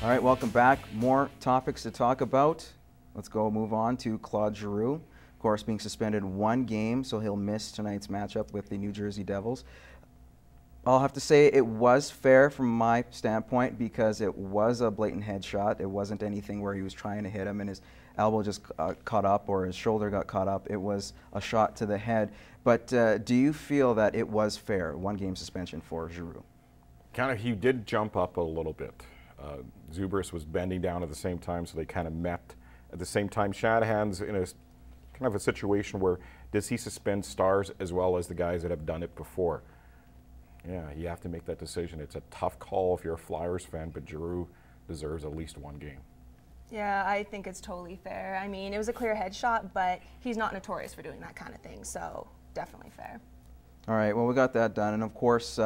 All right, welcome back. More topics to talk about. Let's move on to Claude Giroux. Of course, being suspended 1 game, so he'll miss tonight's matchup with the New Jersey Devils. I'll have to say it was fair from my standpoint because it was a blatant headshot. It wasn't anything where he was trying to hit him and his elbow just caught up or his shoulder got caught up. It was a shot to the head. But do you feel that it was fair, 1 game suspension for Giroux? Kind of, he did jump up a little bit. Zubris was bending down at the same time, so they kind of met at the same time. Shanahan's in a kind of a situation where does he suspend stars as well as the guys that have done it before? Yeah, you have to make that decision. It's a tough call if you're a Flyers fan, but Giroux deserves at least 1 game. Yeah, I think it's totally fair. I mean, it was a clear headshot, but he's not notorious for doing that kind of thing, so definitely fair. All right, well, we got that done. And of course,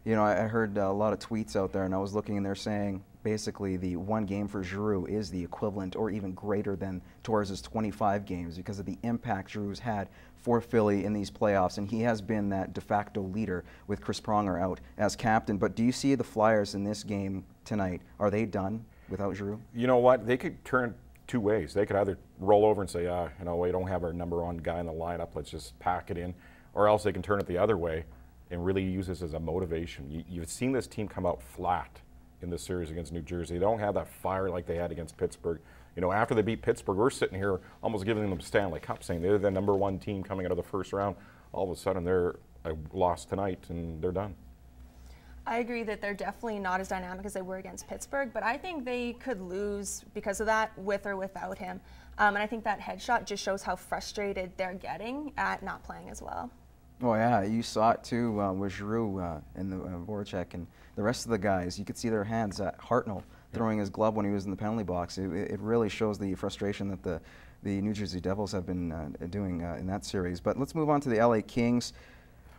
you know, I heard a lot of tweets out there, and I was looking and they're saying basically the 1 game for Giroux is the equivalent or even greater than Torres' 25 games because of the impact Giroux's had for Philly in these playoffs, and he has been that de facto leader with Chris Pronger out as captain. But do you see the Flyers in this game tonight? Are they done without Giroux? You know what? They could turn 2 ways. They could either roll over and say, you know, we don't have our #1 guy in the lineup, let's just pack it in, or else they can turn it the other way and really use this as a motivation. You've seen this team come out flat in this series against New Jersey. They don't have that fire like they had against Pittsburgh. You know, after they beat Pittsburgh, we're sitting here almost giving them the Stanley Cup, saying they're the #1 team coming out of the first round. All of a sudden, they're lost tonight and they're done. I agree that they're definitely not as dynamic as they were against Pittsburgh, but I think they could lose because of that with or without him. And I think that headshot just shows how frustrated they're getting at not playing as well. Oh yeah, you saw it too with Giroux and the Voracek and the rest of the guys. You could see their hands. Hartnell throwing his glove when he was in the penalty box. It really shows the frustration that the New Jersey Devils have been doing in that series. But let's move on to the LA Kings.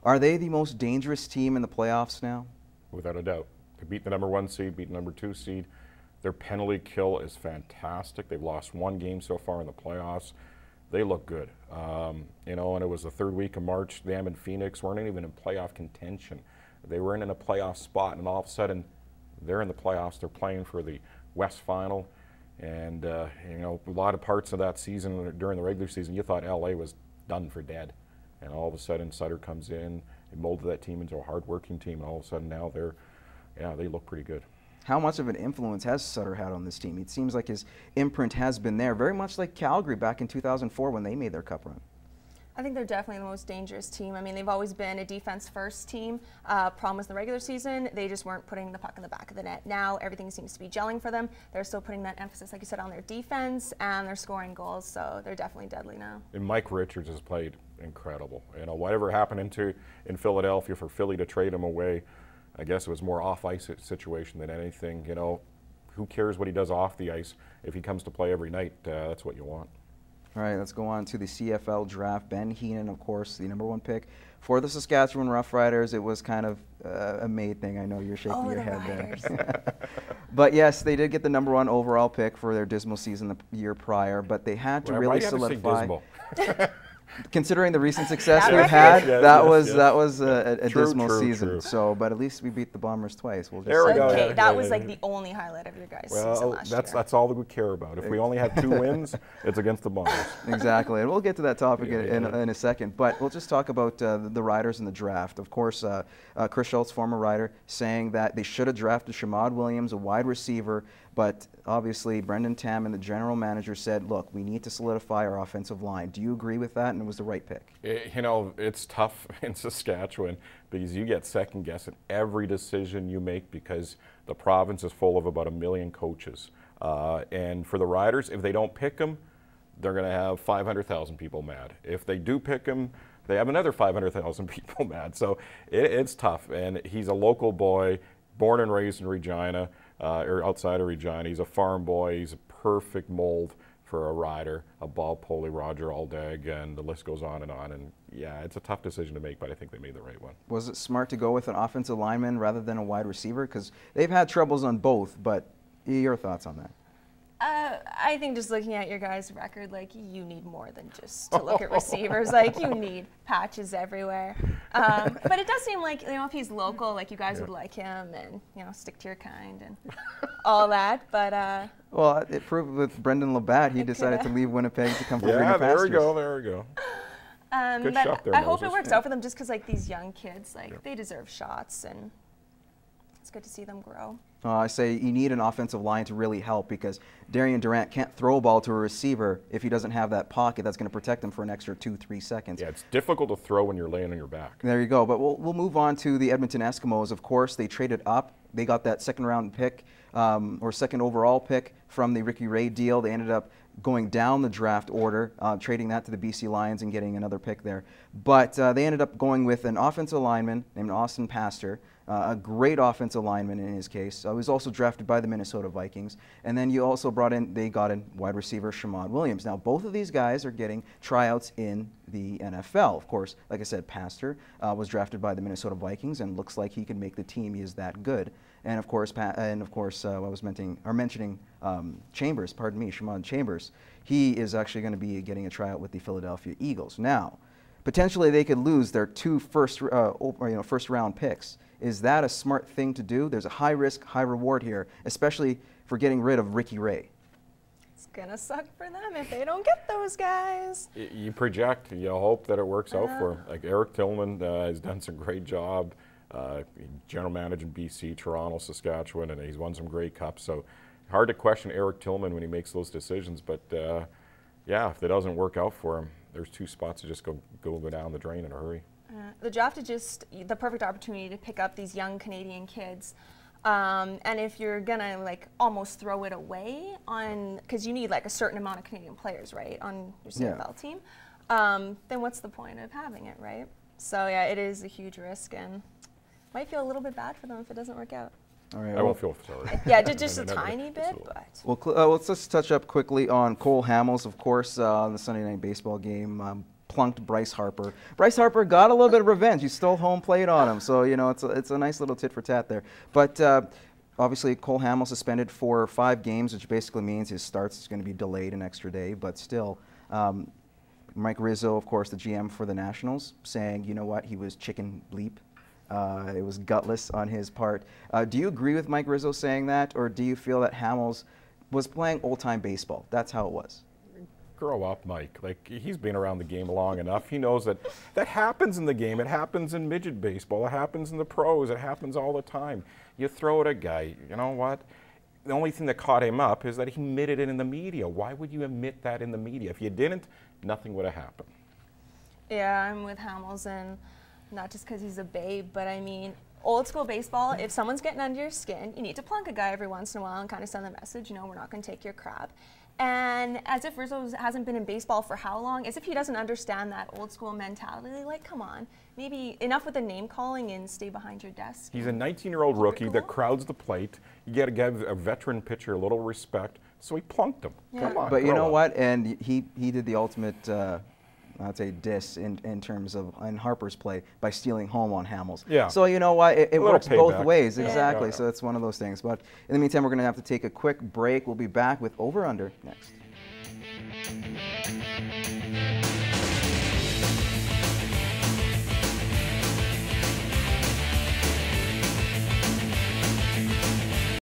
Are they the most dangerous team in the playoffs now? Without a doubt. They beat the #1 seed, beat the #2 seed. Their penalty kill is fantastic. They've lost 1 game so far in the playoffs. They look good. You know, and it was the 3rd week of March. Them and Phoenix weren't even in playoff contention. They weren't in a playoff spot, and all of a sudden, they're in the playoffs. They're playing for the West Final. And, you know, a lot of parts of that season, during the regular season, you thought LA was done for dead. And all of a sudden, Sutter comes in and molded that team into a hard-working team. And all of a sudden now they look pretty good. How much of an influence has Sutter had on this team? It seems like his imprint has been there, very much like Calgary back in 2004 when they made their cup run. I think they're definitely the most dangerous team. I mean, they've always been a defense-first team. Problem was the regular season, they just weren't putting the puck in the back of the net. Now everything seems to be gelling for them. They're still putting that emphasis, like you said, on their defense, and they're scoring goals, so they're definitely deadly now. And Mike Richards has played incredible. You know, whatever happened in Philadelphia for Philly to trade him away, I guess it was more off-ice situation than anything. You know, who cares what he does off the ice? If he comes to play every night, that's what you want. All right, let's go on to the CFL Draft. Ben Heenan, of course, the #1 pick for the Saskatchewan Roughriders. It was kind of a made thing. I know you're shaking your head there. But yes, they did get the #1 overall pick for their dismal season the year prior, but they had to really solidify. Considering the recent success we've had, that was a dismal season. True. So, but at least we beat the Bombers twice. We'll just there we go. Okay, that was like the only highlight of your guys' season last year. That's all that we care about. If we only have 2 wins, it's against the Bombers. Exactly, and we'll get to that topic in a second. But we'll just talk about the riders in the draft. Of course, Chris Schultz, former rider, saying that they should have drafted Shamad Williams, a wide receiver. But obviously, Brendan Tam and the general manager said, look, we need to solidify our offensive line. Do you agree with that? And it was the right pick? You know, it's tough in Saskatchewan because you get second guess at every decision you make because the province is full of about 1 million coaches. And for the Riders, if they don't pick them, they're going to have 500,000 people mad. If they do pick him, they have another 500,000 people mad. So it's tough. And he's a local boy, born and raised in Regina. Or outside of Regina. He's a farm boy. He's a perfect mold for a rider, a Bob Poley, Roger Aldag, and the list goes on. And yeah, it's a tough decision to make, but I think they made the right one. Was it smart to go with an offensive lineman rather than a wide receiver? Because they've had troubles on both, but your thoughts on that? I think just looking at your guys' record, like, you need more than just to look at receivers. Like, you need patches everywhere. But it does seem like, you know, if he's local, like, you guys would like him and, you know, stick to your kind and all that. But well, it proved with Brendan Labatt. He decided to leave Winnipeg to come for greener pastures. There we go. There we go. Good shot there, I hope Moses. it works out for them just because, like, these young kids, like, they deserve shots, and it's good to see them grow. I say you need an offensive line to really help, because Darian Durant can't throw a ball to a receiver if he doesn't have that pocket that's going to protect him for an extra 2-3 seconds. Yeah, it's difficult to throw when you're laying on your back. There you go. But we'll move on to the Edmonton Eskimos. Of course, they traded up. They got that second-round pick or second overall pick from the Ricky Ray deal. They ended up going down the draft order, trading that to the BC Lions and getting another pick there. But they ended up going with an offensive lineman named Austin Pastor, a great offensive lineman in his case. He was also drafted by the Minnesota Vikings. And then you also they got in wide receiver Shamad Williams. Now, both of these guys are getting tryouts in the NFL. Of course, like I said, Pastor was drafted by the Minnesota Vikings and looks like he can make the team. He is that good. And of course, I was mentioning Chambers. Pardon me, Shamad Chambers. He is actually going to be getting a tryout with the Philadelphia Eagles. Now, potentially they could lose their two first-round picks. Is that a smart thing to do? There's a high risk, high reward here, especially for getting rid of Ricky Ray. It's gonna suck for them if they don't get those guys. You project, you hope that it works out for them. Like Eric Tillman has done some great job. General manager in BC, Toronto, Saskatchewan, and he's won some great cups. So hard to question Eric Tillman when he makes those decisions. But yeah, if it doesn't work out for him, there's two spots to just go down the drain in a hurry. The draft is just the perfect opportunity to pick up these young Canadian kids. And if you're gonna like almost throw it away on, because you need like a certain amount of Canadian players, right, on your CFL team, then what's the point of having it, right? So yeah, it is a huge risk, and might feel a little bit bad for them if it doesn't work out. All right, I won't feel sorry. Yeah, just a tiny bit, but. Well, let's just touch up quickly on Cole Hamels, of course, on the Sunday Night Baseball game. Plunked Bryce Harper. Bryce Harper got a little bit of revenge. He stole home plate on him, so you know it's a nice little tit for tat there. But obviously, Cole Hamels suspended for 5 games, which basically means his starts is going to be delayed an extra day. But still, Mike Rizzo, of course, the GM for the Nationals, saying, you know what, he was chicken bleep. It was gutless on his part. Do you agree with Mike Rizzo saying that, or do you feel that Hamels was playing old-time baseball? That's how it was. Grow up, Mike. Like, he's been around the game long enough. He knows that that happens in the game. It happens in midget baseball. It happens in the pros. It happens all the time. You throw at a guy, you know what? The only thing that caught him up is that he admitted it in the media. Why would you admit that in the media? If you didn't, nothing would have happened. Yeah, I'm with Hamels, and not just because he's a babe, but I mean, old school baseball, if someone's getting under your skin, you need to plunk a guy every once in a while and kind of send the message, you know, we're not going to take your crap. And as if Rizzo hasn't been in baseball for how long? As if he doesn't understand that old school mentality. Like, come on, maybe enough with the name calling and stay behind your desk. He's a 19-year-old rookie that crowds the plate. You got to give a veteran pitcher a little respect. So he plunked him. Yeah. Come on. But you know what? And he did the ultimate, I'd say, diss in terms of in Harper's play by stealing home on Hamels. Yeah. So you know what? It works both payback. ways. Yeah. Exactly. Yeah. So it's one of those things. But in the meantime, we're going to have to take a quick break. We'll be back with Over Under next.